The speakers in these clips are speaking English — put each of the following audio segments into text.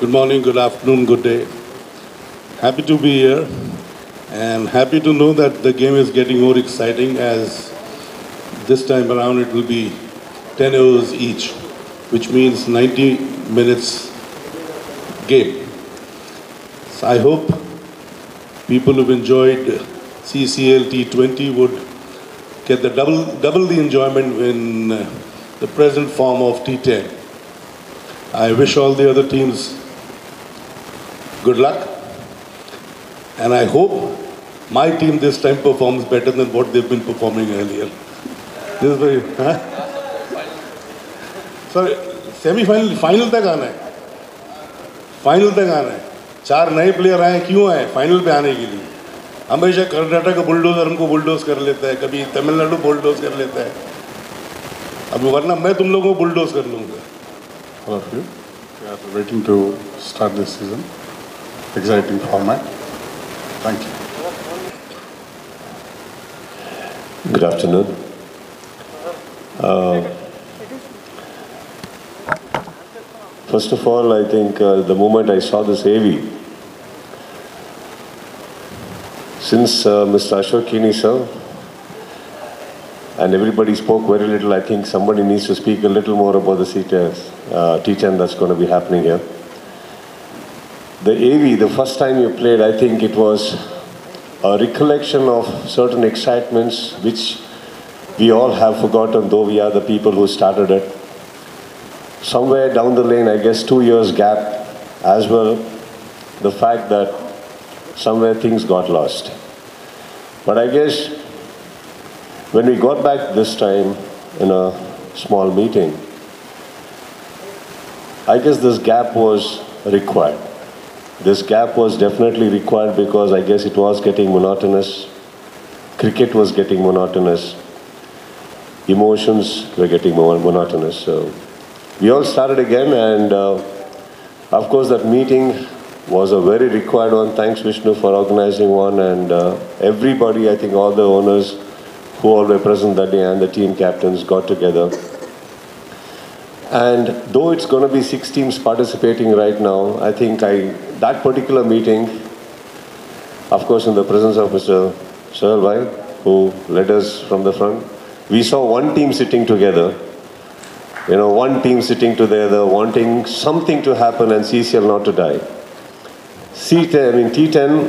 Good morning, good afternoon, good day. Happy to be here and happy to know that the game is getting more exciting as this time around it will be 10 overs each, which means 90 minutes game. So I hope people who've enjoyed CCL T20 would get the double the enjoyment in the present form of T10. I wish all the other teams good luck, and I hope my team this time performs better than what they've been performing earlier. This is very, Sorry, semi-final, final तक आना है. Final तक आना है. 4 नए player आए, क्यों आए? फाइनल पे आने के लिए. हमेशा कर्नाटक बुलडोजर हमको बुलडोज कर लेता है, कभी तमिलनाडु बुलडोज कर लेता है. अब वरना मैं तुम लोगों को बुलडोज कर लूँगा. All of you, we are waiting to start this season. Exciting format. Thank you. Good afternoon. First of all, I think the moment I saw this AV, since Mr. Ashok Kini sir and everybody spoke very little, I think somebody needs to speak a little more about the T10 that's going to be happening here. The AV, the first time you played, I think it was a recollection of certain excitements which we all have forgotten, though we are the people who started it. Somewhere down the lane, I guess 2 years gap as well, the fact that somewhere things got lost. But I guess when we got back this time in a small meeting, I guess this gap was required. This gap was definitely required because I guess it was getting monotonous. Cricket was getting monotonous. Emotions were getting more monotonous. So we all started again, and of course that meeting was a very required one. Thanks Vishnu for organizing one, and everybody, I think all the owners who all were present that day and the team captains got together. And though it's going to be 6 teams participating right now, I think that particular meeting, of course in the presence of Mr. Sohail Bhai, who led us from the front, we saw one team sitting together, one team sitting together, wanting something to happen and CCL not to die. T10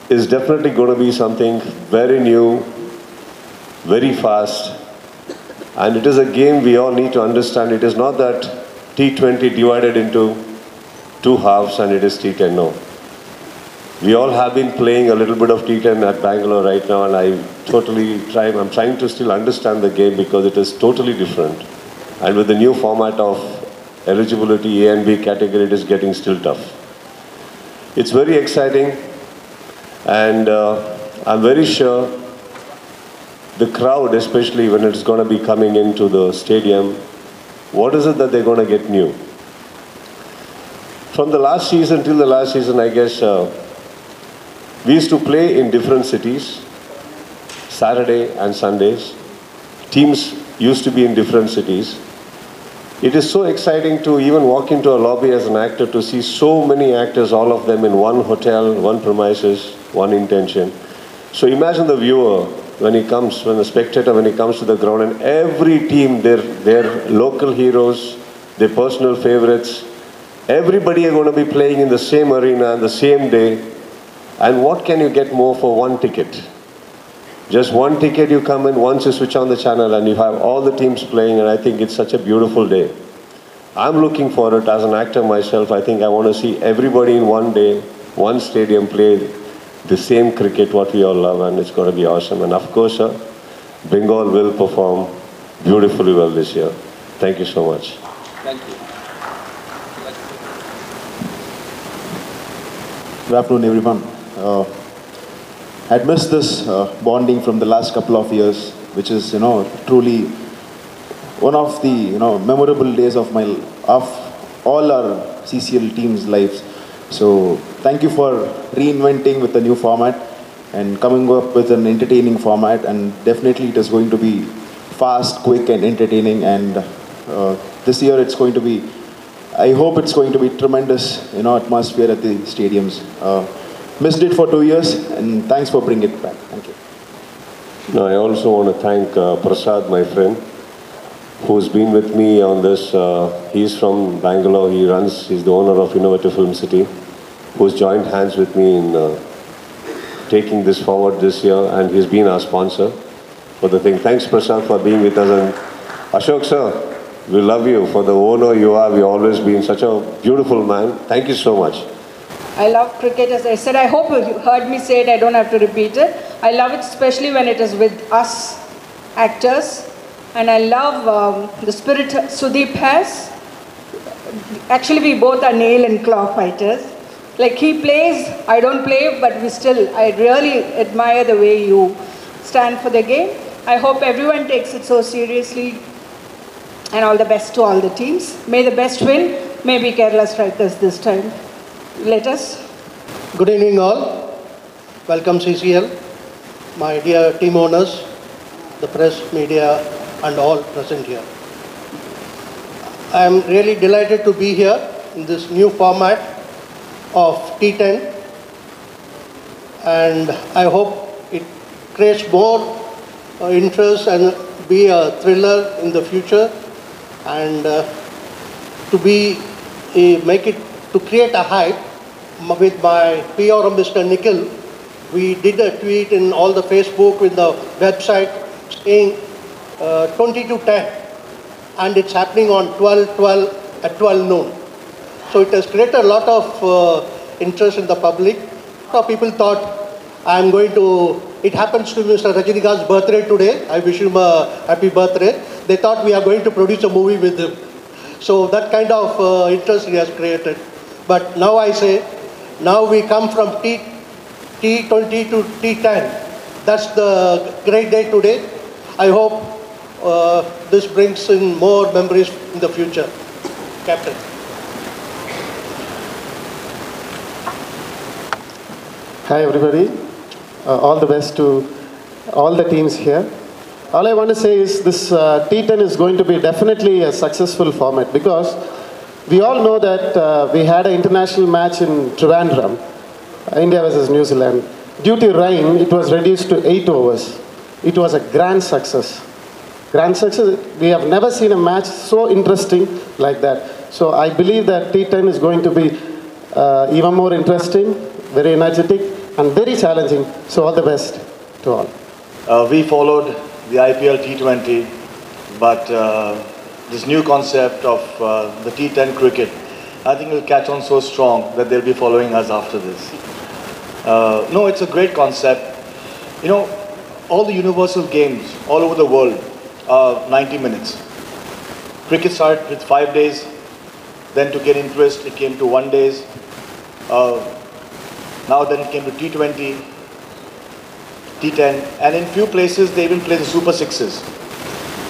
is definitely going to be something very new, very fast. And it is a game we all need to understand. It is not that T20 divided into 2 halves and it is T10, no. We all have been playing a little bit of T10 at Bangalore right now, and I'm trying to still understand the game because it is totally different. And with the new format of eligibility A and B category, it is getting still tough. It's very exciting, and I'm very sure the crowd, especially when it's going to be coming into the stadium, what is it that they're going to get new? From the last season till the last season, I guess, we used to play in different cities, Saturday and Sundays. Teams used to be in different cities. It is so exciting to even walk into a lobby as an actor to see so many actors, all of them in one hotel, one premises, one intention. So imagine the viewer when the spectator comes to the ground, and every team, their local heroes, their personal favorites, everybody are going to be playing in the same arena on the same day. And what can you get more for one ticket? Just one ticket, you come in, once you switch on the channel and you have all the teams playing, and I think it's such a beautiful day. I'm looking for it as an actor myself. I think I want to see everybody in one day, one stadium play the same cricket what we all love, and it's going to be awesome. And of course, Bengal will perform beautifully well this year. Thank you so much. Thank you. Good afternoon, everyone. I'd missed this bonding from the last couple of years, which is, truly one of the, memorable days of all our CCL team's lives. So thank you for reinventing with a new format and coming up with an entertaining format, and definitely it is going to be fast, quick and entertaining, and this year it's going to be I hope it's going to be tremendous, atmosphere at the stadiums. Missed it for 2 years, and thanks for bringing it back. Thank you. No, I also want to thank Prasad, my friend, who's been with me on this. He's from Bangalore. He's the owner of Innovative Film City, who's joined hands with me in taking this forward this year, and he's been our sponsor for the thing. Thanks, Prasad, for being with us. And Ashok, sir, we love you for the owner you are. You've always been such a beautiful man. Thank you so much. I love cricket, as I said. I hope you heard me say it. I don't have to repeat it. I love it, especially when it is with us actors. And I love the spirit Sudeep has. Actually, we both are nail and claw fighters. Like he plays, I don't play, but I really admire the way you stand for the game. I hope everyone takes it so seriously, and all the best to all the teams. May the best win. Maybe Kerala Strikers this time. Let us. Good evening all. Welcome CCL, my dear team owners, the press, media and all present here. I am really delighted to be here in this new format of T10, and I hope it creates more interest and be a thriller in the future, and to create a hype. With my PR, Mr. Nikhil, we did a tweet in all the Facebook, with the website, saying 20 to 10, and it's happening on 12/12 at 12 noon. So it has created a lot of interest in the public. So people thought it happens to Mr. Rajinikanth's birthday today. I wish him a happy birthday. They thought we are going to produce a movie with him. So that kind of interest he has created. But now I say, now we come from T20 to T10. That's the great day today. I hope this brings in more memories in the future. Captain. Hi everybody. All the best to all the teams here. All I want to say is this T10 is going to be definitely a successful format, because we all know that we had an international match in Trivandrum, India versus New Zealand. Due to rain, it was reduced to 8 overs. It was a grand success. Grand success. We have never seen a match so interesting like that. So I believe that T10 is going to be even more interesting, very energetic, and very challenging. So all the best to all. We followed the IPL T20, but this new concept of the T10 cricket, I think will catch on so strong that they'll be following us after this. No, it's a great concept. You know, all the universal games all over the world are 90 minutes. Cricket started with 5 days, then to get interest it came to 1 day. Now then it came to T20, T10, and in few places they even play the Super Sixes.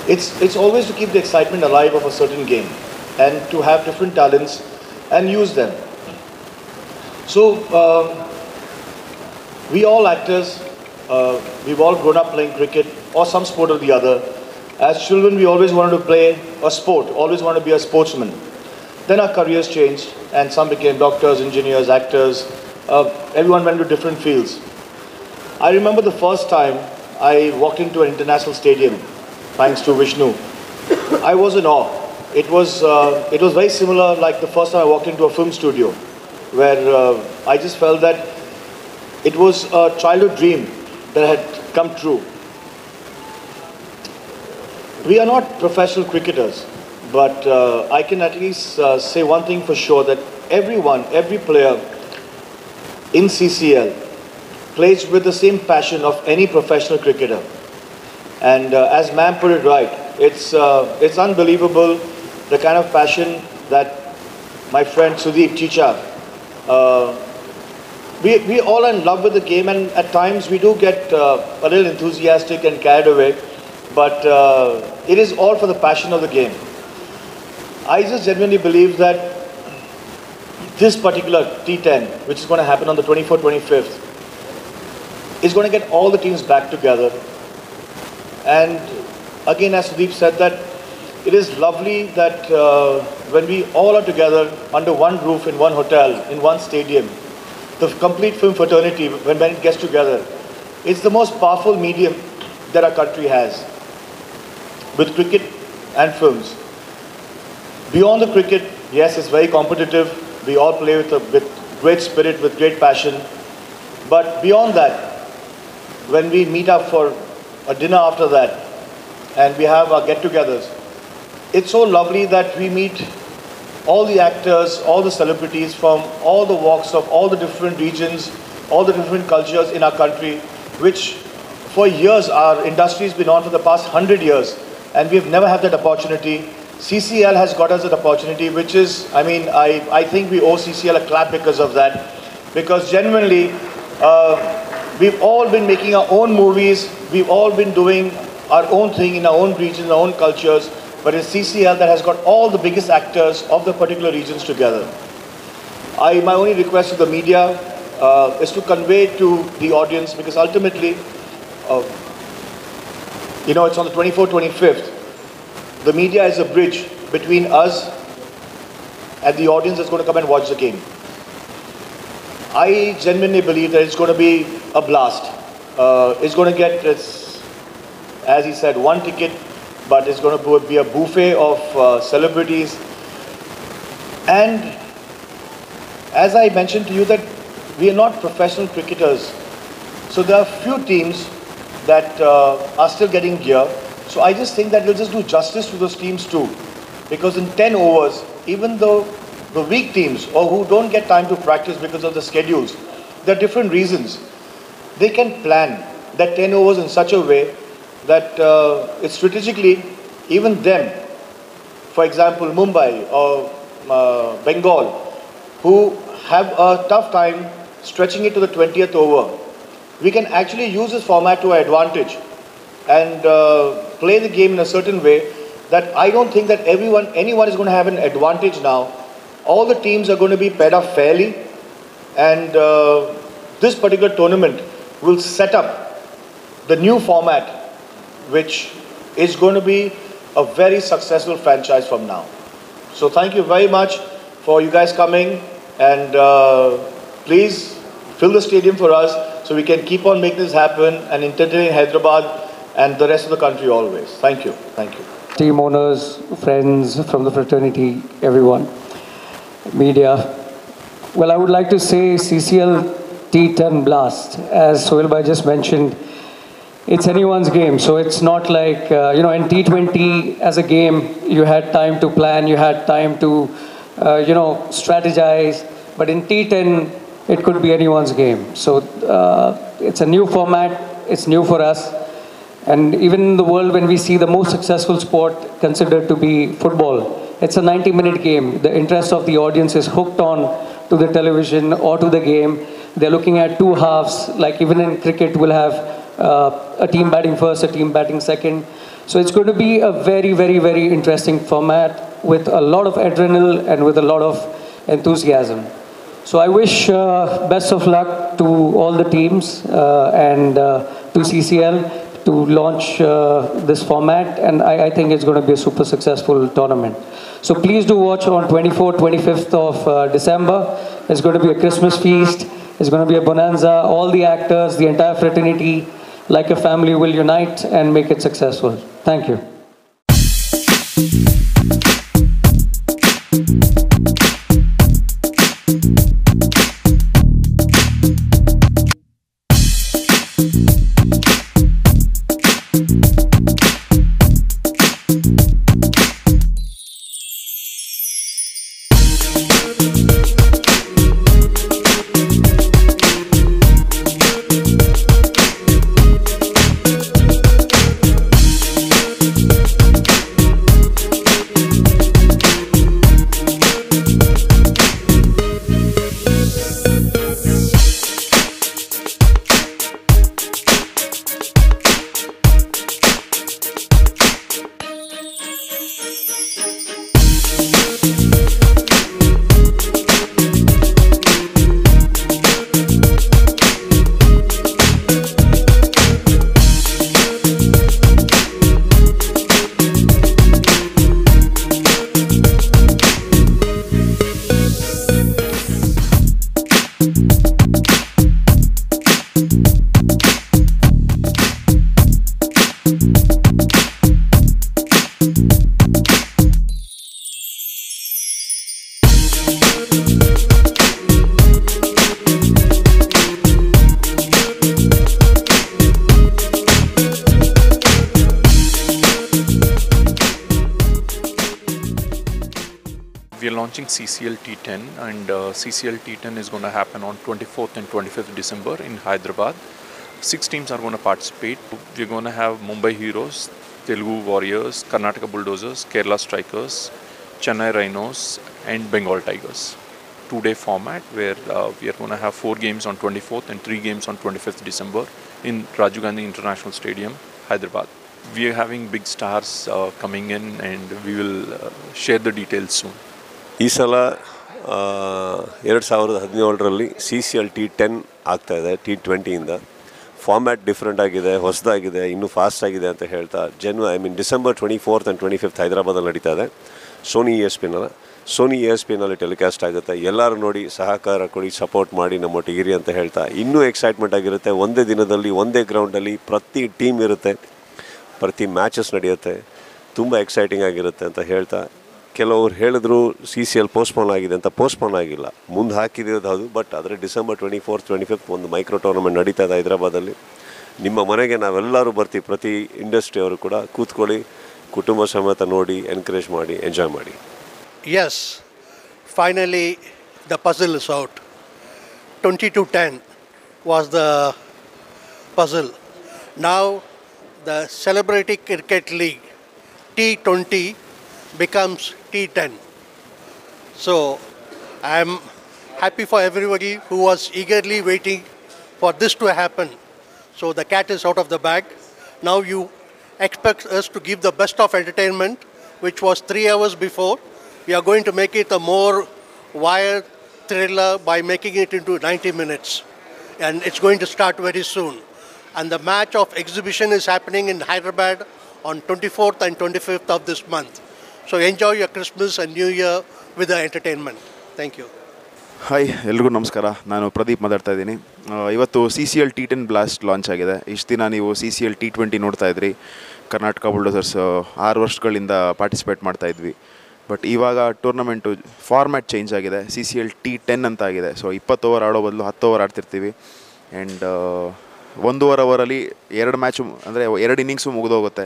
It's always to keep the excitement alive of a certain game and to have different talents and use them. So we all actors, we've all grown up playing cricket or some sport or the other. As children we always wanted to play a sport, always wanted to be a sportsman. Then our careers changed and some became doctors, engineers, actors. Everyone went to different fields. I remember the first time I walked into an international stadium, thanks to Vishnu. I was in awe. It was very similar like the first time I walked into a film studio, where I just felt that it was a childhood dream that had come true. We are not professional cricketers, but I can at least say one thing for sure, that every player in CCL plays with the same passion of any professional cricketer. And as ma'am put it right, it's unbelievable the kind of passion that my friend Sudeep Chicha, we all are in love with the game, and at times we do get a little enthusiastic and carried away, but it is all for the passion of the game. I just genuinely believe that this particular T10, which is going to happen on the 24th, 25th, is going to get all the teams back together. And again, as Sudeep said, that it is lovely that when we all are together under one roof in one hotel, in one stadium, the complete film fraternity, when it gets together, it's the most powerful medium that our country has, with cricket and films. Beyond the cricket, yes, it's very competitive. We all play with great spirit, with great passion. But beyond that, when we meet up for a dinner after that, and we have our get-togethers, it's so lovely that we meet all the actors, all the celebrities from all the walks of all the different regions, all the different cultures in our country, which for years our industry has been on for the past 100 years, and we've never had that opportunity. CCL has got us that opportunity, which is, I mean, I think we owe CCL a clap because of that. Because genuinely, we've all been making our own movies, we've all been doing our own thing in our own regions, our own cultures, but it's CCL that has got all the biggest actors of the particular regions together. My only request to the media is to convey to the audience, because ultimately, you know, it's on the 24th, 25th. The media is a bridge between us and the audience that's going to come and watch the game. I genuinely believe that it's going to be a blast. It's going to get, as he said, one ticket, but it's going to be a buffet of celebrities. And as I mentioned to you, that we are not professional cricketers. So there are few teams that are still getting gear. So I just think that we'll just do justice to those teams too. Because in 10 overs, even though the weak teams or who don't get time to practice because of the schedules, there are different reasons. They can plan that 10 overs in such a way that it's strategically, even them, for example, Mumbai or Bengal, who have a tough time stretching it to the 20th over, we can actually use this format to our advantage and play the game in a certain way that I don't think that anyone is going to have an advantage now. All the teams are going to be paired up fairly, and this particular tournament will set up the new format, which is going to be a very successful franchise from now. So thank you very much for you guys coming, and please fill the stadium for us so we can keep on making this happen and entertain Hyderabad and the rest of the country always. Thank you. Thank you. Team owners, friends from the fraternity, everyone, media. Well, I would like to say CCL T10 Blast, as Sohail Bhai just mentioned, it's anyone's game. So it's not like, you know, in T20 as a game, you had time to plan, you had time to, you know, strategize. But in T10, it could be anyone's game. So it's a new format, it's new for us. And even in the world, when we see the most successful sport considered to be football, it's a 90-minute game. The interest of the audience is hooked on to the television or to the game. They're looking at two halves, like even in cricket, we'll have a team batting first, a team batting second. So it's going to be a very, very, very interesting format with a lot of adrenaline and with a lot of enthusiasm. So I wish best of luck to all the teams and to CCL to launch this format, and I think it's going to be a super successful tournament. So please do watch on 24th, 25th of December. It's going to be a Christmas feast. It's going to be a bonanza. All the actors, the entire fraternity, like a family, will unite and make it successful. Thank you. launching CCL T10, and CCL T10 is going to happen on 24th and 25th December in Hyderabad. 6 teams are going to participate. We're going to have Mumbai Heroes, Telugu Warriors, Karnataka Bulldozers, Kerala Strikers, Chennai Rhinos, and Bengal Tigers. 2-day format where we are going to have 4 games on 24th and 3 games on 25th December in Rajiv Gandhi International Stadium, Hyderabad. We are having big stars coming in, and we will share the details soon. ಈ ಸಲ 2017ರಲ್ಲಿ CCL T10 ಆಗ್ತಾ ಇದೆ, T20ಇಂದ. Format different ಆಗಿದೆ, ಹೊಸದಾಗಿದೆ, ಇನ್ನೂ fast ಆಗಿದೆ ಅಂತ ಹೇಳ್ತಾ December 24th and 25th ಹೈದರಾಬಾದಲ್ಲಿ ನಡೀತಾ ಇದೆ. ಸೋನಿ ESPನಲ್ಲಿ ಟೆಲಿಕಾಸ್ಟ್ ಆಗುತ್ತೆ. ಎಲ್ಲರೂ ನೋಡಿ ಸಹಕಾರ ಕೊಡಿ, ಸಪೋರ್ಟ್ ಮಾಡಿ, ನಮ್ಮೊಟ್ಟಿಗೆ ಇರಿ ಅಂತ ಹೇಳ್ತಾ ಇನ್ನೂ ಎಕ್ಸೈಟ್ಮೆಂಟ್ ಆಗಿರುತ್ತೆ. ಒಂದೇ ದಿನದಲ್ಲಿ ಒಂದೇ ಗ್ರೌಂಡಲ್ಲಿ ಪ್ರತಿ ಟೀಮ್ ಇರುತ್ತೆ, ಪ್ರತಿ ಮ್ಯಾಚಸ್ ನಡೆಯುತ್ತೆ, ತುಂಬ ಎಕ್ಸೈಟಿಂಗ್ ಆಗಿರುತ್ತೆ ಅಂತ ಹೇಳ್ತಾ, ಕೆಲವರು ಹೇಳಿದ್ರು CCL ಪೋಸ್ಟ್ಪೋನ್ ಆಗಿದೆ ಅಂತ. ಪೋಸ್ಟ್ಪೋನ್ ಆಗಿಲ್ಲ, ಮುಂದೆ ಹಾಕಿರೋದು ಹೌದು, ಬಟ್ ಆದರೆ ಡಿಸೆಂಬರ್ 24th 25th ಒಂದು ಮೈಕ್ರೋ ಟೂರ್ನಮೆಂಟ್ ನಡೀತಾ ಇದೆ ಹೈದರಾಬಾದಲ್ಲಿ. ನಿಮ್ಮ ಮನೆಗೆ ನಾವೆಲ್ಲರೂ ಬರ್ತೀವಿ, ಪ್ರತಿ ಇಂಡಸ್ಟ್ರಿಯವರು ಕೂಡ ಕೂತ್ಕೊಳ್ಳಿ, ಕುಟುಂಬ ಸಮೇತ ನೋಡಿ, ಎನ್ಕರೇಜ್ ಮಾಡಿ, ಎಂಜಾಯ್ ಮಾಡಿ. Yes, finally the puzzle is out. 20-10 was the puzzle. Now the Celebrity Cricket League T20 becomes T10. So I am happy for everybody who was eagerly waiting for this to happen. So the cat is out of the bag. Now you expect us to give the best of entertainment, which was 3 hours before. We are going to make it a more wired thriller by making it into 90 minutes. And it's going to start very soon. And the match of exhibition is happening in Hyderabad on 24th and 25th of this month. So enjoy your Christmas and New Year with the entertainment. Thank you. Hi, ಎಲ್ರಿಗೂ ನಮಸ್ಕಾರ. ನಾನು ಪ್ರದೀಪ್ ಮಾತಾಡ್ತಾ ಇದ್ದೀನಿ. ಇವತ್ತು CCL T10 blast launch ಆಗಿದೆ. ಇಷ್ಟು ದಿನ ನೀವು CCL T20 ನೋಡ್ತಾ ಇದ್ರಿ. ಕರ್ನಾಟಕ ಬುಲ್ಡೋಸರ್ಸ್ 6 ವರ್ಷಗಳಿಂದ ಪಾರ್ಟಿಸಿಪೇಟ್ ಮಾಡ್ತಾ ಇದ್ವಿ. ಬಟ್ ಇವಾಗ ಟೂರ್ನಮೆಂಟು ಫಾರ್ಮ್ಯಾಟ್ ಚೇಂಜ್ ಆಗಿದೆ, CCL T10 ಅಂತ ಆಗಿದೆ. ಸೊ 20 ಓವರ್ ಆಡೋ ಬದಲು 10 ಓವರ್ ಆಡ್ತಿರ್ತೀವಿ. ಆ್ಯಂಡ್ 1.5 ಓವರಲ್ಲಿ 2 ಮ್ಯಾಚು ಅಂದರೆ 2 ಇನ್ನಿಂಗ್ಸು ಮುಗಿದೋಗುತ್ತೆ.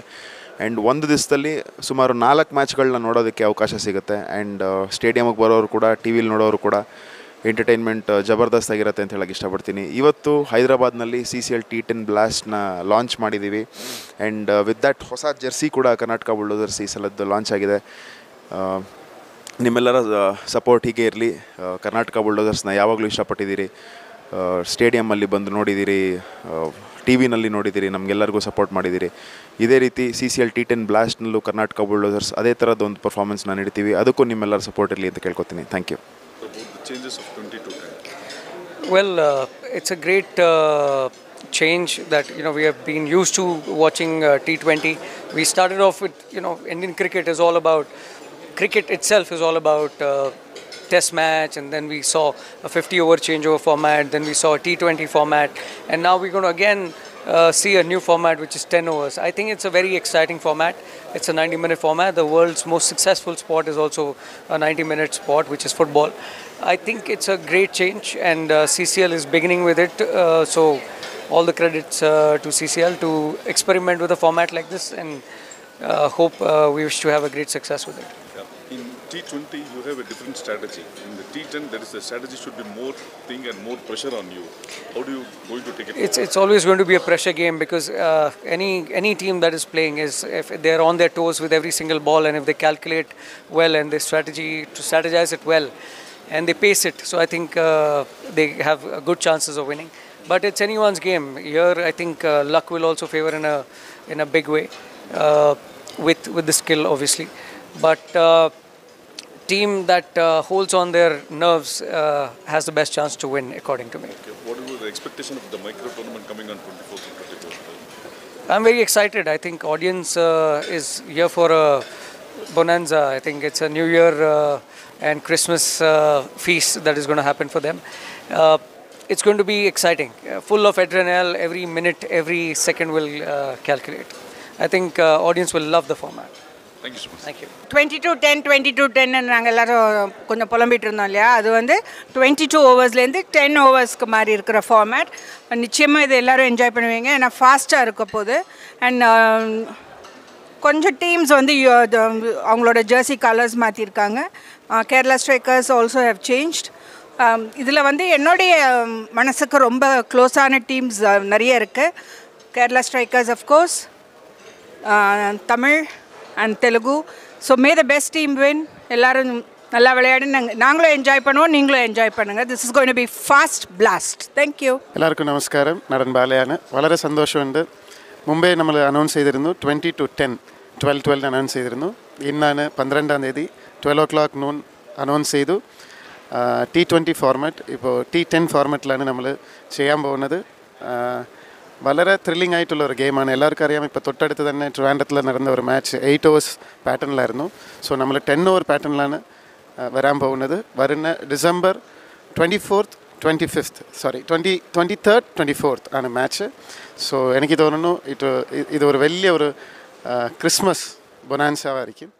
ಆ್ಯಂಡ್ ಒಂದು ದಿವಸದಲ್ಲಿ ಸುಮಾರು 4 ಮ್ಯಾಚ್ಗಳನ್ನ ನೋಡೋದಕ್ಕೆ ಅವಕಾಶ ಸಿಗುತ್ತೆ. ಆ್ಯಂಡ್ ಸ್ಟೇಡಿಯಮ್ಗೆ ಬರೋರು ಕೂಡ, ಟಿ ವಿಲಿ ನೋಡೋರು ಕೂಡ ಎಂಟರ್ಟೈನ್ಮೆಂಟ್ ಜಬರ್ದಸ್ತ್ ಆಗಿರುತ್ತೆ ಅಂತ ಹೇಳಕ್ಕೆ ಇಷ್ಟಪಡ್ತೀನಿ. ಇವತ್ತು ಹೈದರಾಬಾದ್ನಲ್ಲಿ CCL T10 ಬ್ಲಾಸ್ಟ್ನ ಲಾಂಚ್ ಮಾಡಿದ್ದೀವಿ. ಆ್ಯಂಡ್ ವಿತ್ ದ್ಯಾಟ್ ಹೊಸ ಜರ್ಸಿ ಕೂಡ ಕರ್ನಾಟಕ ಬುಲ್ಡೋಸರ್ಸ್ ಈ ಸಲದ್ದು ಲಾಂಚ್ ಆಗಿದೆ. ನಿಮ್ಮೆಲ್ಲರ ಸಪೋರ್ಟ್ ಹೀಗೆ ಇರಲಿ. ಕರ್ನಾಟಕ ಬುಲ್ಡೋಸರ್ಸ್ನ ಯಾವಾಗಲೂ ಇಷ್ಟಪಟ್ಟಿದ್ದೀರಿ, ಸ್ಟೇಡಿಯಮ್ಮಲ್ಲಿ ಬಂದು ನೋಡಿದ್ದೀರಿ, ಟಿ ವಿನಲ್ಲಿ ನೋಡಿದ್ದೀರಿ, ನಮಗೆಲ್ಲರಿಗೂ ಸಪೋರ್ಟ್ ಮಾಡಿದ್ದೀರಿ. ಇದೇ ರೀತಿ CCL T10 ಬ್ಲಾಸ್ಟ್ನಲ್ಲೂ ಕರ್ನಾಟಕ ಬುಲ್ಡೋಸರ್ಸ್ ಅದೇ ಥರದ್ದು ಒಂದು ಪರ್ಫಾರ್ಮೆನ್ಸ್ನ ನೀಡ್ತೀವಿ. ಅದಕ್ಕೂ ನಿಮ್ಮೆಲ್ಲರ ಸಪೋರ್ಟ್ ಇರಲಿ ಅಂತ ಕೇಳ್ಕೊತೀನಿ. Thank you. Well, it's a great change that we have been used to watching T20. We started off with Indian cricket is all about cricket itself is all about test match, and then we saw a 50-over changeover format, then we saw a T20 format, and now we're going to again see a new format which is 10 overs. I think it's a very exciting format. It's a 90-minute format. The world's most successful sport is also a 90-minute sport, which is football. I think it's a great change, and CCL is beginning with it. So all the credits to CCL to experiment with a format like this, and hope we wish to have a great success with it. In T20, you have a different strategy. In the T10, there is a strategy should be more thing and more pressure on you. How do you going to take it? It's always going to be a pressure game, because any team that is playing is, if they're on their toes with every single ball, and if they calculate well and they strategize it well, and they pace it, so I think they have good chances of winning. But it's anyone's game. Here, I think luck will also favor in a big way, with the skill, obviously. But team that holds on their nerves has the best chance to win, according to me. Okay. What is the expectation of the micro tournament coming on 24th and 25th? I'm very excited. I think audience is here for a bonanza. I think it's a New Year and Christmas feast that is going to happen for them. It's going to be exciting, full of adrenaline. Every minute, every second will calculate. I think audience will love the format. Thank you so much. Thank you. 22-10 நாங்கள் எல்லாரும் கொஞ்சம் புலம்பிட்டு இருந்தோம் இல்லையா, அது வந்து 22 ஓவர்ஸ்லேருந்து 10 ஓவர்ஸ்க்கு மாதிரி இருக்கிற ஃபார்மேட். நிச்சயமாக இது எல்லோரும் என்ஜாய் பண்ணுவீங்க, ஏன்னா ஃபாஸ்ட்டாக இருக்க போது. அண்ட் கொஞ்சம் டீம்ஸ் வந்து அவங்களோட ஜெர்சி கலர்ஸ் மாற்றிருக்காங்க. Kerala Strikers also have changed. இதில் வந்து என்னுடைய மனசுக்கு ரொம்ப க்ளோஸான டீம்ஸ் நிறைய இருக்குது. Kerala Strikers of course, Tamil and Telugu. So may the best team win. எல்லோரும் நல்லா விளையாடி நாங்களும் என்ஜாய் பண்ணுவோம், நீங்களும் என்ஜாய் பண்ணுங்கள். This is going to be fast blast. Thank you. എല്ലാവർക്കും നമസ്കാരം. നടൻ ബാലയാണ്. വളരെ സന്തോഷമുണ്ട്. മുമ്പേ നമ്മൾ അനൗൺസ് ചെയ്തിരുന്നു 20-10 12 അനൗൺസ് ചെയ്തിരുന്നു. ഇന്നാണ് 12-ാം തീയതി 12 o'clock noon അനൗൺസ് ചെയ്തു. T20 ഫോർമാറ്റ്, ഇപ്പോൾ T10 ഫോർമാറ്റിലാണ് നമ്മൾ ചെയ്യാൻ പോകുന്നത്. വളരെ ത്രില്ലിംഗ് ആയിട്ടുള്ള ഒരു ഗെയിമാണ്. എല്ലാവർക്കും അറിയാം, ഇപ്പോൾ തൊട്ടടുത്ത് തന്നെ ട്രിവാൻഡ്രത്തിൽ നടന്ന ഒരു മാച്ച് 8 hours പാറ്റേണിലായിരുന്നു. സോ നമ്മൾ 10 over പാറ്റേണിലാണ് വരാൻ പോകുന്നത്. വരുന്ന December 24th 25th 23rd 24th ആണ് മാച്ച്. സോ എനിക്ക് തോന്നുന്നു ഇതൊരു വലിയ ഒരു ക്രിസ്മസ് ബൊനാൻസ ആയിരിക്കും.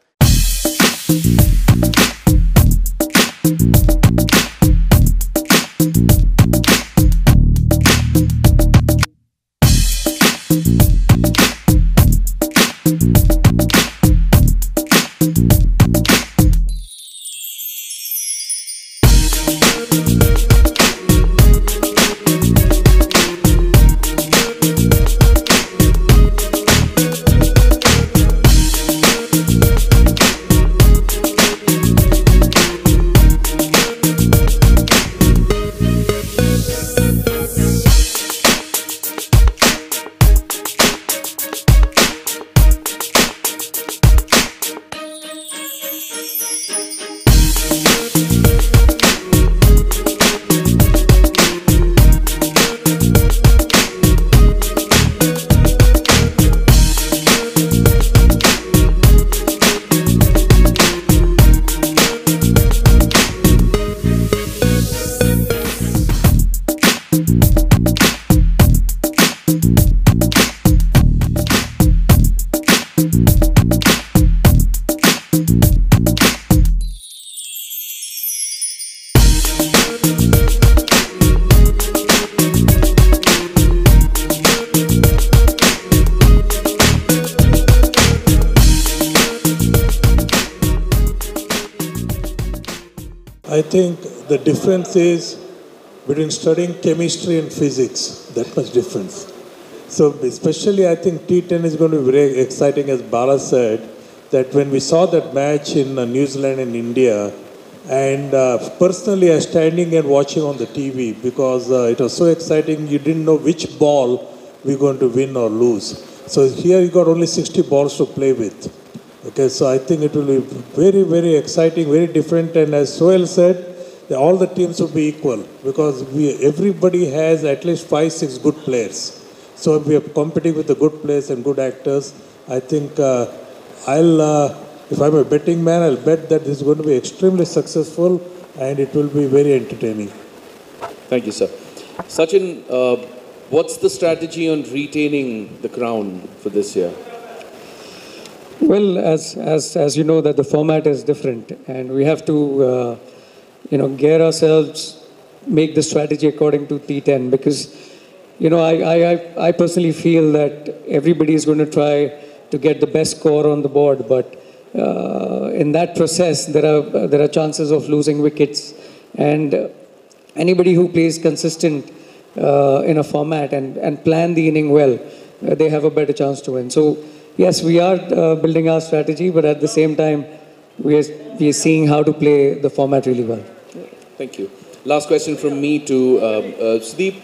I think the difference is between studying chemistry and physics, that much difference. So especially I think T10 is going to be very exciting, as Bala said, that when we saw that match in New Zealand and India, and personally I was standing and watching on the TV because it was so exciting, you didn't know which ball we're going to win or lose. So here you got only 60 balls to play with. Okay, so I think it will be very, very exciting, very different, and as Sohail said, all the teams will be equal because everybody has at least 5-6 good players. So if we are competing with the good players and good actors, I think if I'm a betting man, I'll bet that this is going to be extremely successful and it will be very entertaining. Thank you, sir. Sachin, what's the strategy on retaining the crown for this year? Well, as you know, that the format is different, and we have to, gear ourselves, make the strategy according to T10, because, I personally feel that everybody is going to try to get the best score on the board, but in that process, there are chances of losing wickets, and anybody who plays consistent in a format and plan the inning well, they have a better chance to win. So. Yes, we are building our strategy, but at the same time, we are seeing how to play the format really well. Thank you. Last question from me to Sudeep.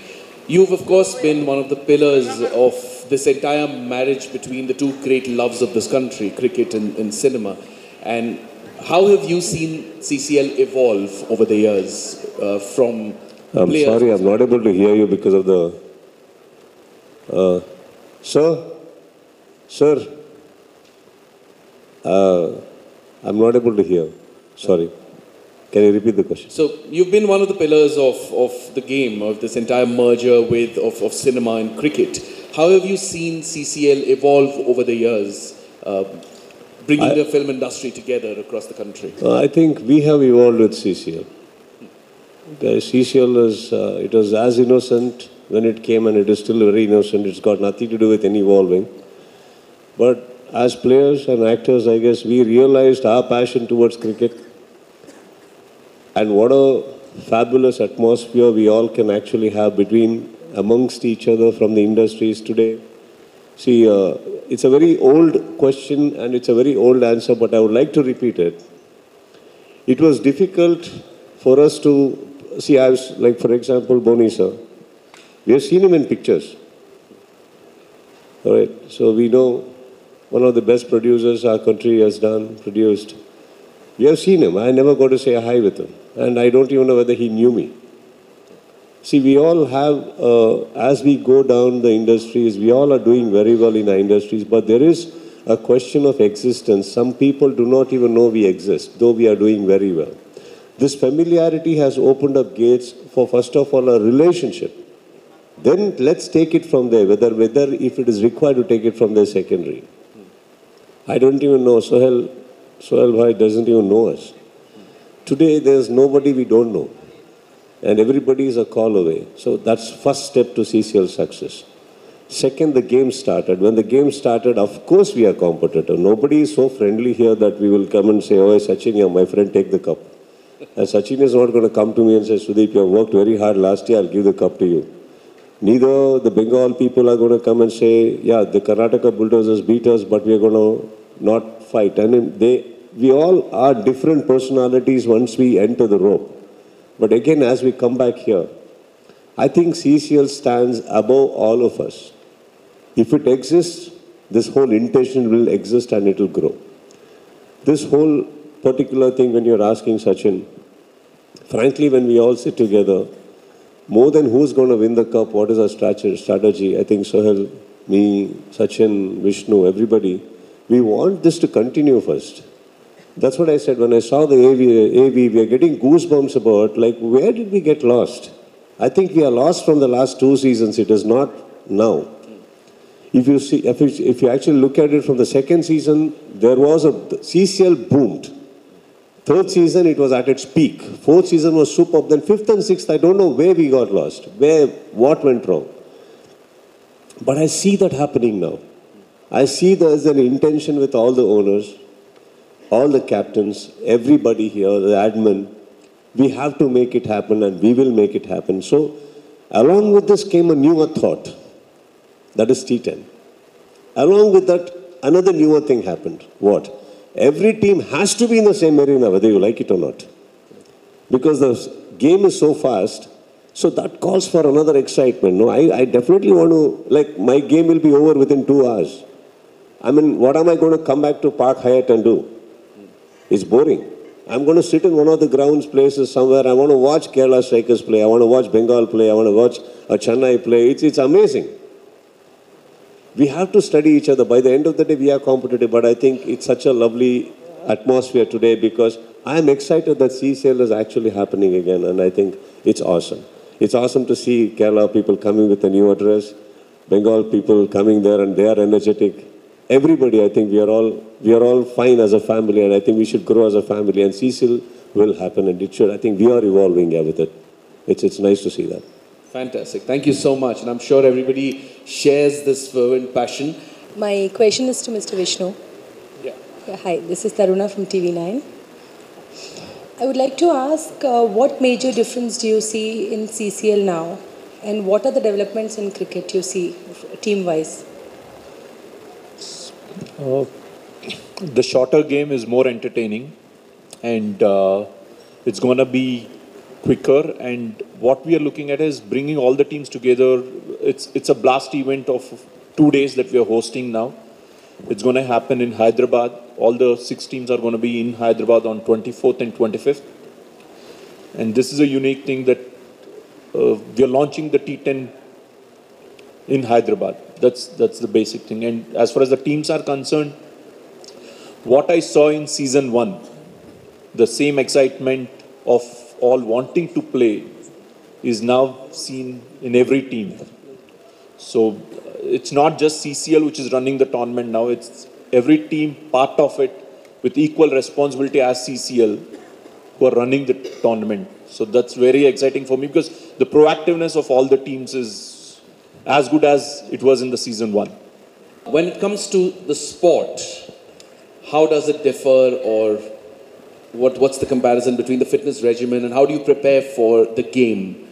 You've, of course, been one of the pillars of this entire marriage between the two great loves of this country, cricket and cinema. And how have you seen CCL evolve over the years from I'm sorry, I'm not able to hear you because of the... Sir, I'm not able to hear. Sorry. Can you repeat the question? So, you've been one of the pillars of the game, of this entire merger of cinema and cricket. How have you seen CCL evolve over the years, bringing the film industry together across the country? I think we have evolved with CCL. CCL it was as innocent when it came, and it is still very innocent. It's got nothing to do with any evolving. But as players and actors, I guess we realized our passion towards cricket and what a fabulous atmosphere we all can actually have between amongst each other from the industries today. See, it's a very old question and it's a very old answer, but I would like to repeat it. It was difficult for us to see, I was like, for example, Boni sir. We have seen him in pictures. All right, so we know one of the best producers our country has produced. We have seen him. I never got to say hi with him. And I don't even know whether he knew me. See, we all have, as we go down the industries, we all are doing very well in our industries, but there is a question of existence. Some people do not even know we exist, though we are doing very well. This familiarity has opened up gates for, first of all, a relationship. Then let's take it from there, whether if it is required to take it from there secondary. I don't even know, Sohail Bhai doesn't even know us. Today, there's nobody we don't know. And everybody is a call away. So that's first step to CCL's success. Second, the game started. When the game started, of course we are competitor. Nobody is so friendly here that we will come and say, oh, Sachin, yeah, my friend, take the cup. And Sachin is not going to come to me and say, Sudeep, you have worked very hard last year, I'll give the cup to you. Neither the Bengal people are going to come and say, yeah, the Karnataka Bulldozers beat us, but we are going to not fight. And we all are different personalities once we enter the rope. But again, as we come back here, I think CCL stands above all of us. If it exists, this whole intention will exist and it will grow. This whole particular thing when you're asking Sachin, frankly, when we all sit together, more than who's going to win the cup, what is our strategy, I think Sohail, me, Sachin, Vishnu, everybody, we want this to continue first. That's what I said when I saw the AV, we are getting goosebumps about, like, where did we get lost? I think we are lost from the last 2 seasons. It is not now. If you actually look at it from the second season, there was CCL boomed. Third season, it was at its peak. Fourth season was superb. Then fifth and sixth, I don't know where we got lost, what went wrong. But I see that happening now. I see there's an intention with all the owners, all the captains, everybody here, the admin. We have to make it happen and we will make it happen. So, along with this came a newer thought. That is T10. Along with that, another newer thing happened. What? Every team has to be in the same arena, whether you like it or not. Because the game is so fast, so that calls for another excitement. No, I definitely want to, like, my game will be over within 2 hours. I mean, what am I going to come back to Park Hyatt and do? It's boring. I'm going to sit in one of the grounds places somewhere. I want to watch Kerala Strikers play. I want to watch Bengal play. I want to watch Chennai play. It's amazing. We have to study each other. By the end of the day, we are competitive. But I think it's such a lovely atmosphere today because I'm excited that CCL is actually happening again. And I think it's awesome. It's awesome to see Kerala people coming with a new address. Bengal people coming there and they are energetic. Everybody, I think we are all fine as a family, and I think we should grow as a family. And CCL will happen, and it should. I think we are evolving with it. It's nice to see that. Fantastic. Thank you so much, and I'm sure everybody shares this fervent passion. My question is to Mr. Vishnu. Yeah. Hi, this is Taruna from TV9. I would like to ask, what major difference do you see in CCL now, and what are the developments in cricket you see, team-wise? The shorter game is more entertaining and it's going to be quicker, and what we are looking at is bringing all the teams together. It's a blast event of 2 days that we are hosting now. It's going to happen in Hyderabad. All the 6 teams are going to be in Hyderabad on 24th and 25th. And this is a unique thing that we are launching the T10 in Hyderabad. That's the basic thing. And as far as the teams are concerned, what I saw in season 1, the same excitement of all wanting to play is now seen in every team. So it's not just CCL which is running the tournament now, it's every team part of it with equal responsibility as CCL who are running the tournament. So that's very exciting for me because the proactiveness of all the teams is as good as it was in the season 1. When it comes to the sport, how does it differ, or what's the comparison between the fitness regimen and how do you prepare for the game?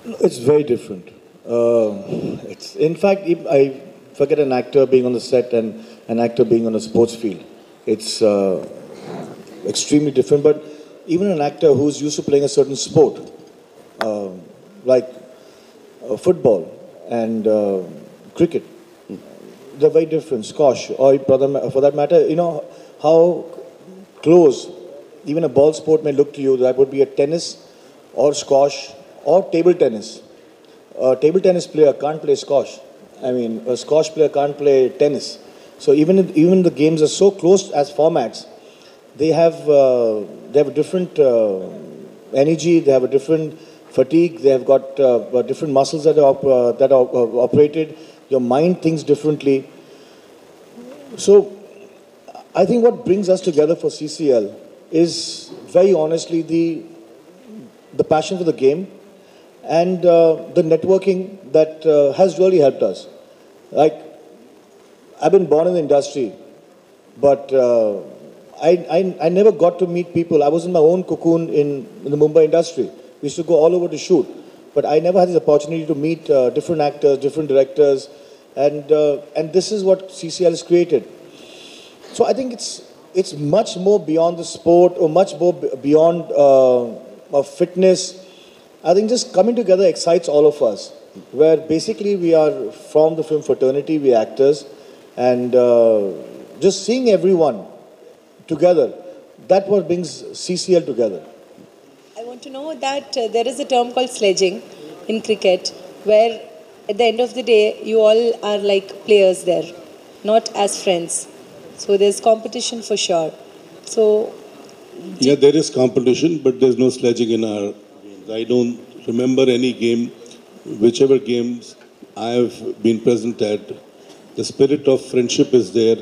It's very different. It's in fact, if I forget an actor being on the set and an actor being on a sports field. It's extremely different. But even an actor who's used to playing a certain sport, like football and cricket, they're very different. Squash, or for that matter, you know how close even a ball sport may look to you. That would be a tennis or squash or table tennis. A table tennis player can't play squash. I mean, a squash player can't play tennis. So even the games are so close as formats, they have a different energy. They have a different fatigue. They have got different muscles that are operated. Your mind thinks differently. So I think what brings us together for CCL is very honestly the passion for the game and the networking that has really helped us. Like, I've been born in the industry, but I never got to meet people. I was in my own cocoon in the Mumbai industry. We used to go all over to shoot, but I never had the opportunity to meet different actors, different directors, and this is what CCL has created. So I think it's much more beyond the sport or much more beyond fitness. I think just coming together excites all of us, where basically we are from the film fraternity, we actors, and just seeing everyone together, that's what brings CCL together. I want to know that there is a term called sledging in cricket, where at the end of the day, you all are like players there, not as friends. So there's competition for sure. So yeah, there is competition, but there's no sledging in our games. I don't remember any game, whichever games I have been present at, the spirit of friendship is there.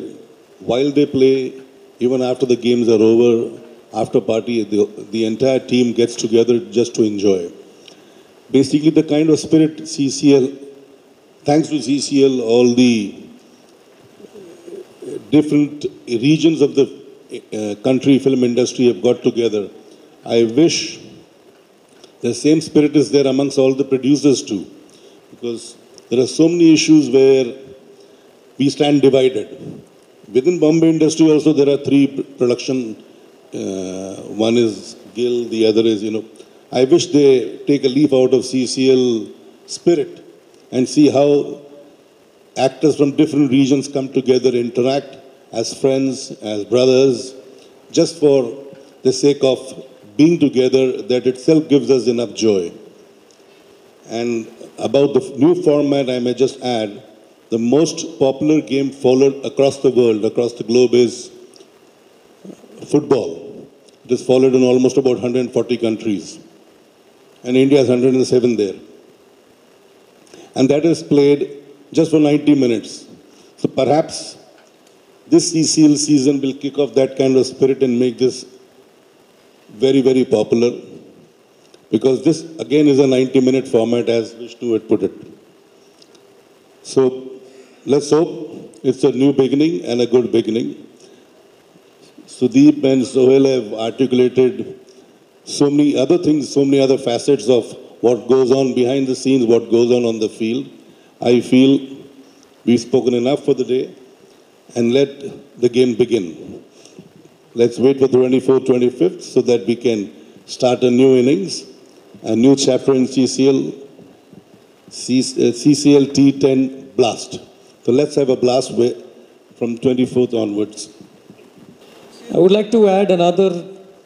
While they play, even after the games are over, after party, the entire team gets together just to enjoy. Basically, the kind of spirit CCL, thanks to CCL, all the different regions of the country film industry have got together. I wish the same spirit is there amongst all the producers too, because there are so many issues where we stand divided. Within Bombay industry also there are three production, one is Gill, the other is, I wish they take a leaf out of CCL spirit and see how actors from different regions come together, interact as friends, as brothers, just for the sake of being together. That itself gives us enough joy. And about the new format, I may just add, the most popular game followed across the world, across the globe, is football. It is followed in almost about 140 countries. And India has 107 there. And that is played just for 90 minutes. So perhaps this CCL season will kick off that kind of spirit and make this very, very popular. Because this, again, is a 90-minute format, as Vishnu had put it. So let's hope it's a new beginning and a good beginning. Sudeep and Sohail have articulated so many other things, so many other facets of what goes on behind the scenes, what goes on the field. I feel we've spoken enough for the day, and let the game begin. Let's wait for the 24th, 25th so that we can start a new innings, a new chapter in CCL T10 Blast. So let's have a blast from 24th onwards. I would like to add another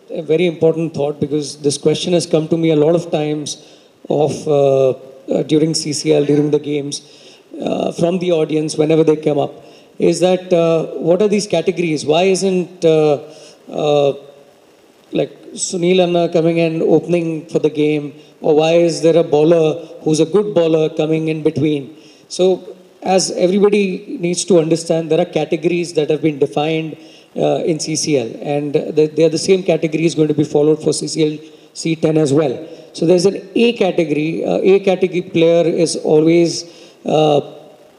very important thought, because this question has come to me a lot of times during CCL, during the games, from the audience whenever they come up, is that what are these categories? Why isn't like Sunil Anna coming and opening for the game, or why is there a bowler who's a good bowler coming in between? So as everybody needs to understand, there are categories that have been defined in CCL, and they are the same categories going to be followed for CCL C10 as well. So there's an A category. A category player is always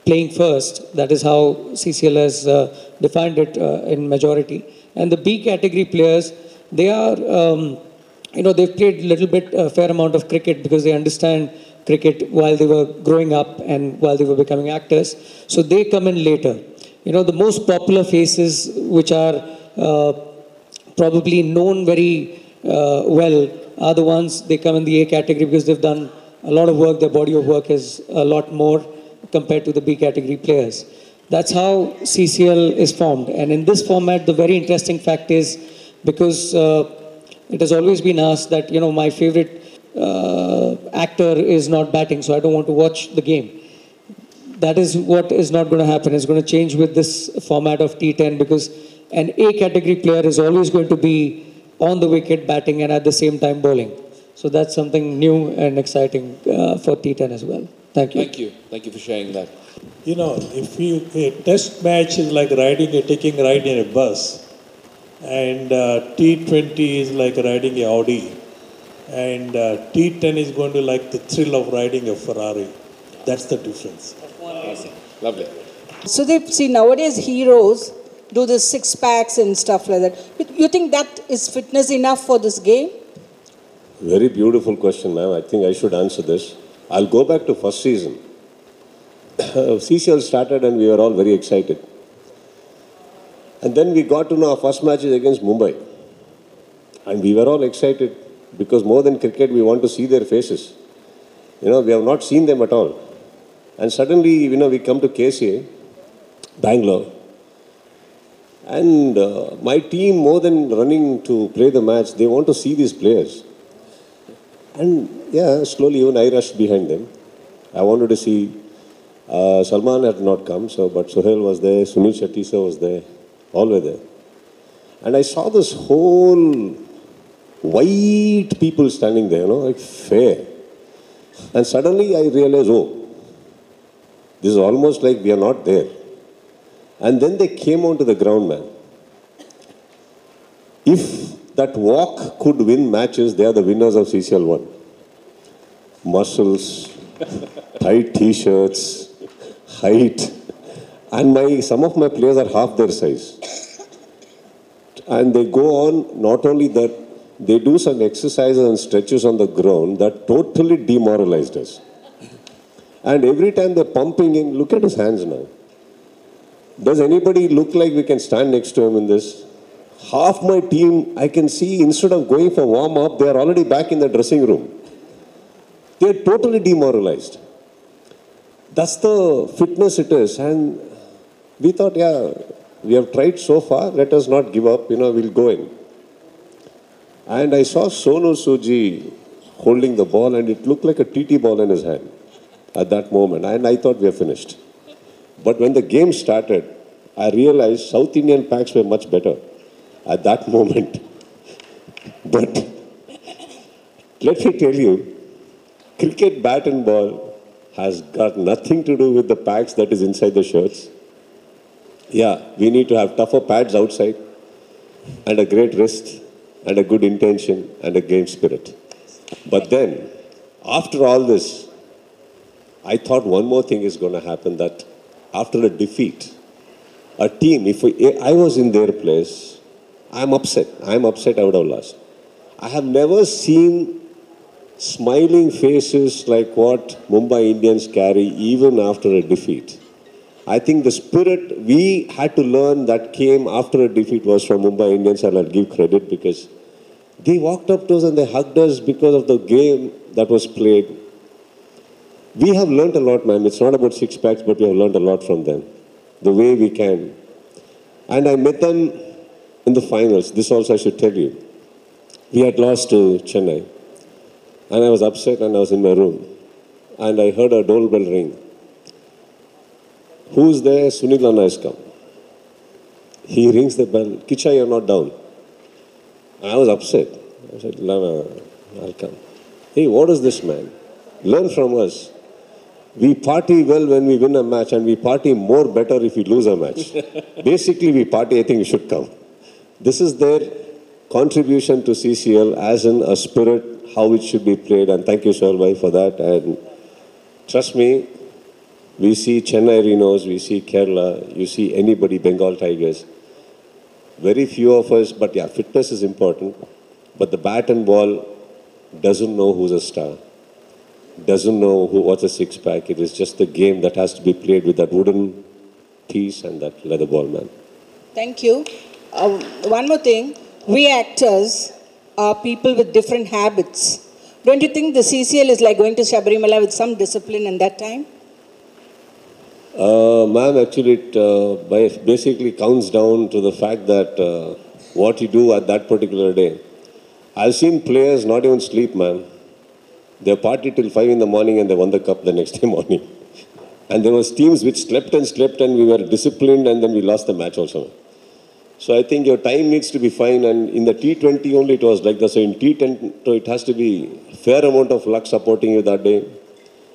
playing first. That is how CCL has defined it in majority. And the B category players, they are, they've played a little bit, a fair amount of cricket because they understand cricket while they were growing up and while they were becoming actors. So they come in later. The most popular faces which are probably known very well are the ones, they come in the A category because they've done a lot of work, their body of work is a lot more compared to the B category players. That's how CCL is formed. And in this format, the very interesting fact is, because it has always been asked that, my favorite actor is not batting, so I don't want to watch the game. That is what is not going to happen. It's going to change with this format of T10, because an A category player is always going to be on the wicket batting and at the same time bowling. So that's something new and exciting for T10 as well. Thank you. Thank you. Thank you for sharing that. If a test match is like taking a ride in a bus, and T20 is like riding a Audi, and T10 is going to like the thrill of riding a Ferrari. That's the difference. Awesome. Lovely. So they see nowadays heroes do the six packs and stuff like that. You think that is fitness enough for this game? Very beautiful question, ma'am. I think I should answer this. I'll go back to first season. CCL started and we were all very excited. And then we got to know our first match is against Mumbai. And we were all excited because more than cricket, we want to see their faces. We have not seen them at all. And suddenly, we come to KCA, Bangalore. And my team, more than running to play the match, they want to see these players. And yeah, slowly even I rushed behind them. I wanted to see, Salman had not come, but Sohail was there, Sunil Shetty sir was there, all were there. And I saw this whole white people standing there, like fair. And suddenly I realized, this is almost like we are not there. And then they came onto the ground, man. If that walk could win matches, they are the winners of CCL 1. Muscles, tight t-shirts, height. And some of my players are half their size. And they go on, not only that, they do some exercises and stretches on the ground that totally demoralized us. And every time they're pumping in, look at his hands now. Does anybody look like we can stand next to him in this? Half my team, I can see, instead of going for warm-up, they're already back in the dressing room. They're totally demoralized. That's the fitness it is. And we thought, we have tried so far, let us not give up, we'll go in. And I saw Sonu Suji holding the ball, and it looked like a TT ball in his hand at that moment. And I thought we are finished. But when the game started, I realized South Indian packs were much better at that moment. But let me tell you, cricket bat and ball has got nothing to do with the packs that is inside the shirts. Yeah, we need to have tougher pads outside and a great wrist and a good intention and a game spirit. But then, after all this, I thought one more thing is going to happen, that after a defeat, a team, if I was in their place, I'm upset. I would have lost. I have never seen smiling faces like what Mumbai Indians carry even after a defeat. I think the spirit we had to learn that came after a defeat was from Mumbai Indians, and I'll give credit because they walked up to us and they hugged us because of the game that was played. We have learned a lot, ma'am. It's not about six packs, but we have learned a lot from them. The way we can. And I met them in the finals. This also I should tell you. We had lost to Chennai. And I was upset and I was in my room. And I heard a doorbell ring. Who's there? Sunil Anna has come. He rings the bell. Kicha, you're not down. I was upset. I said, Lana, I'll come. Hey, what is this, man? Learn from us. We party well when we win a match, and we party more better if we lose a match. Basically, we party, I think we should come. This is their contribution to CCL as in a spirit, how it should be played. And thank you, Sohail bhai, for that. And trust me, We see Chennai Rhinos, we see Kerala, you see anybody, Bengal Tigers. Very few of us, but yeah, fitness is important. But the bat and ball doesn't know who's a star, doesn't know what's a six-pack. It is just the game that has to be played with that wooden piece and that leather ball, man. Thank you. One more thing. We actors are people with different habits. Don't you think the CCL is like going to Sabarimala with some discipline in that time? Ma'am, actually it basically counts down to the fact that what you do at that particular day. I've seen players not even sleep, ma'am. They partied till 5 in the morning and they won the cup the next day morning. And there was teams which slept and we were disciplined and then we lost the match also. So I think your time needs to be fine, and in the T20 only it was like that. So in T10 it has to be a fair amount of luck supporting you that day.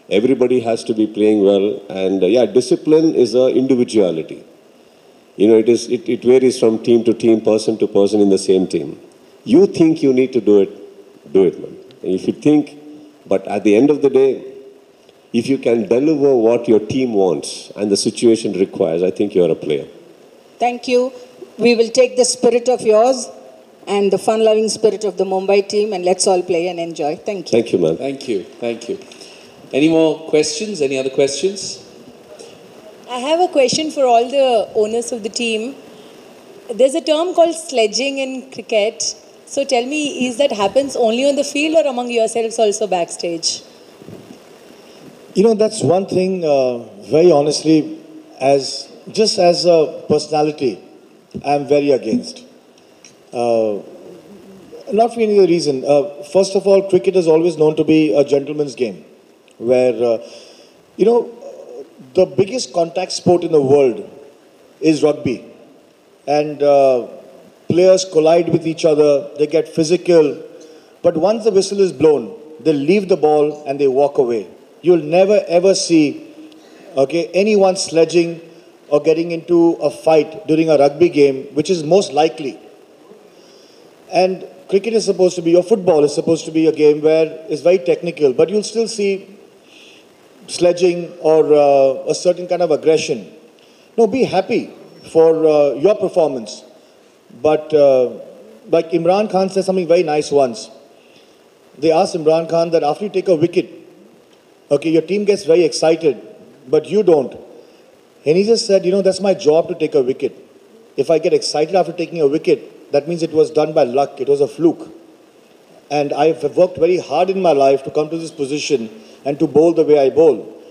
Everybody has to be playing well, and yeah, discipline is a individuality. You know, it varies from team to team, person to person in the same team. You think you need to do it, man. If you think, but at the end of the day, if you can deliver what your team wants and the situation requires, I think you're a player. Thank you. We will take the spirit of yours and the fun-loving spirit of the Mumbai team, and let's all play and enjoy. Thank you. Thank you, man. Thank you. Thank you. Any more questions? Any other questions? I have a question for all the owners of the team. There's a term called sledging in cricket. So tell me, is that happens only on the field or among yourselves also backstage? You know, that's one thing, very honestly, just as a personality, I'm very against. Not for any other reason. First of all, cricket is always known to be a gentleman's game, where, you know, the biggest contact sport in the world is rugby. And players collide with each other, they get physical. But once the whistle is blown, they leave the ball and they walk away. You'll never ever see, okay, anyone sledging or getting into a fight during a rugby game, which is most likely. And cricket is supposed to be, or football is supposed to be a game where it's very technical, but you'll still see sledging or a certain kind of aggression. No, be happy for your performance. But like Imran Khan said something very nice once. They asked Imran Khan that after you take a wicket, okay, your team gets very excited, but you don't. And he just said, you know, that's my job to take a wicket. If I get excited after taking a wicket, that means it was done by luck. It was a fluke. And I've worked very hard in my life to come to this position and to bowl the way I bowl.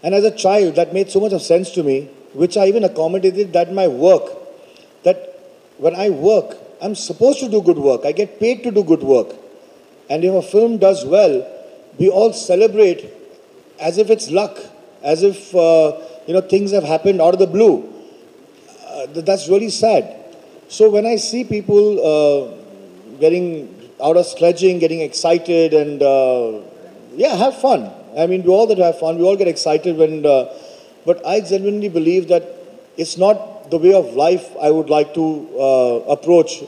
And as a child, that made so much of sense to me, which I even accommodated that in my work. That when I work, I'm supposed to do good work. I get paid to do good work. And if a film does well, we all celebrate as if it's luck, as if you know, things have happened out of the blue. That's really sad. So when I see people getting out of sledging, getting excited, and yeah, have fun. I mean, we all that have fun. We all get excited when. But I genuinely believe that it's not the way of life I would like to approach.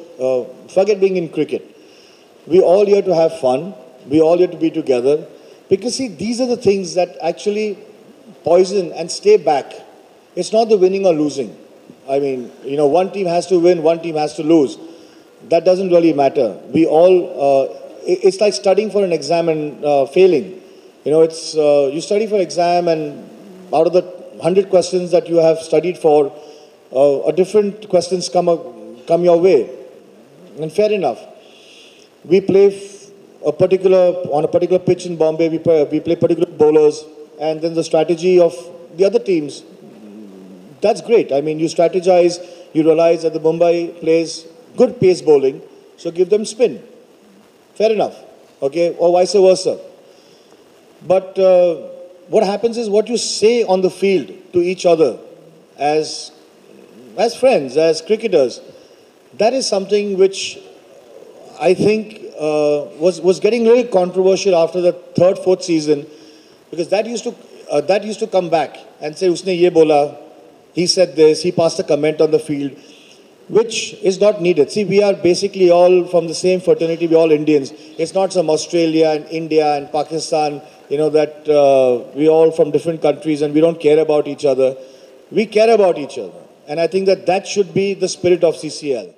Forget being in cricket. We're all here to have fun. We're all here to be together. Because see, these are the things that actually poison and stay back. It's not the winning or losing. I mean, you know, one team has to win, one team has to lose. That doesn't really matter. We all, it's like studying for an exam and failing. You know, it's, you study for an exam and out of the 100 questions that you have studied for, a different questions come your way. And fair enough. We play on a particular pitch in Bombay, we play particular bowlers, and then the strategy of the other teams, that's great. I mean, you strategize, you realize that the Mumbai plays good pace bowling, so give them spin. Fair enough, okay, or vice versa. But what happens is what you say on the field to each other as friends, as cricketers, that is something which I think was getting really controversial after the third, fourth season, because that used to come back and say, "Usne ye bola," he said this, he passed a comment on the field, which is not needed. See, we are basically all from the same fraternity, we're all Indians. It's not some Australia and India and Pakistan that we all from different countries and we don't care about each other. We care about each other. And I think that should be the spirit of CCL.